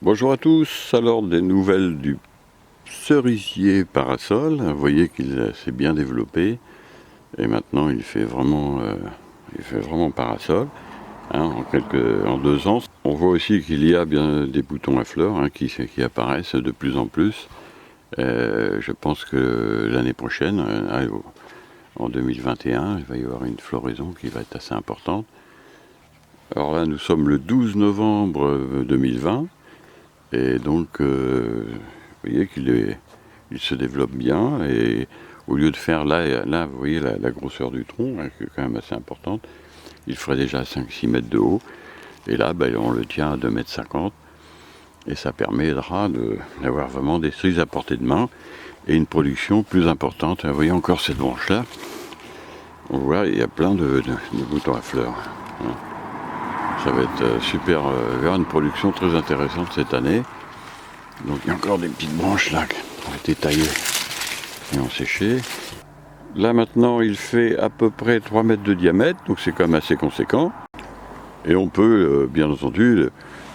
Bonjour à tous, alors des nouvelles du cerisier parasol. Vous voyez qu'il s'est bien développé et maintenant il fait vraiment parasol, hein, en 2 ans. On voit aussi qu'il y a bien des boutons à fleurs, hein, qui apparaissent de plus en plus. Je pense que l'année prochaine, en 2021, il va y avoir une floraison qui va être assez importante. Alors là, nous sommes le 12 novembre 2020. Et donc, vous voyez qu'il se développe bien, et au lieu de faire là vous voyez la grosseur du tronc, hein, qui est quand même assez importante, il ferait déjà 5-6 mètres de haut, et là, on le tient à 2,50 m, et ça permettra d'avoir vraiment des cerises à portée de main, et une production plus importante. Vous voyez encore cette branche-là, on voit, il y a plein de boutons à fleurs. Hein. Ça va être super, vers une production très intéressante cette année. Donc il y a encore des petites branches là qui ont été taillées et ont séché. Là maintenant il fait à peu près 3 mètres de diamètre, donc c'est quand même assez conséquent. Et on peut bien entendu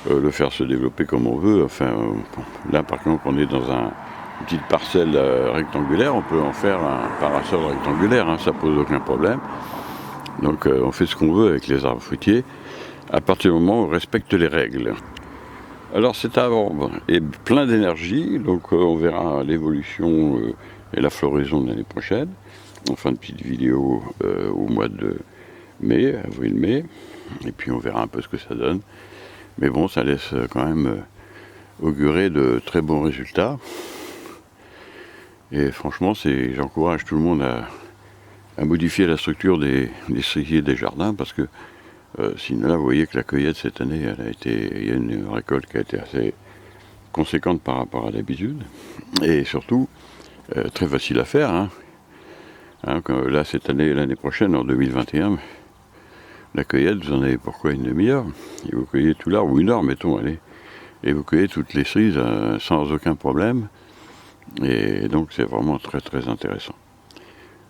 le faire se développer comme on veut. Enfin, là par contre on est dans une petite parcelle rectangulaire, on peut en faire un parasol rectangulaire, hein, ça pose aucun problème. Donc on fait ce qu'on veut avec les arbres fruitiers, à partir du moment où on respecte les règles. Alors cet arbre est plein d'énergie, donc on verra l'évolution et la floraison de l'année prochaine. On fera une petite vidéo au mois de mai, avril-mai, et puis on verra un peu ce que ça donne. Mais bon, ça laisse quand même augurer de très bons résultats. Et franchement, j'encourage tout le monde à modifier la structure des cerisiers des jardins, parce que sinon là, vous voyez que la cueillette cette année, il y a une récolte qui a été assez conséquente par rapport à d'habitude, et surtout très facile à faire. Hein. Là, cette année et l'année prochaine, en 2021, la cueillette, vous en avez pourquoi une demi-heure, et vous cueillez tout l'arbre, ou 1 heure, mettons, allez, et vous cueillez toutes les cerises sans aucun problème, et donc c'est vraiment très très intéressant.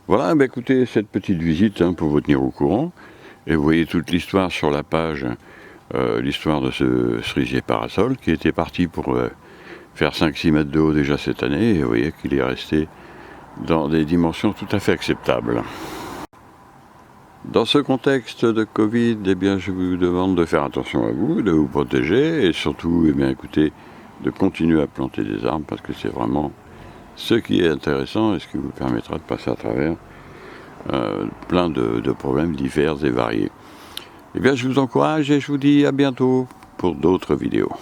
Voilà, écoutez, cette petite visite, hein, pour vous tenir au courant. Et vous voyez toute l'histoire sur la page, l'histoire de ce cerisier parasol qui était parti pour faire 5-6 mètres de haut déjà cette année. Et vous voyez qu'il est resté dans des dimensions tout à fait acceptables. Dans ce contexte de Covid, je vous demande de faire attention à vous, de vous protéger et surtout, écoutez, de continuer à planter des arbres parce que c'est vraiment ce qui est intéressant et ce qui vous permettra de passer à travers plein de problèmes divers et variés. Je vous encourage et je vous dis à bientôt pour d'autres vidéos.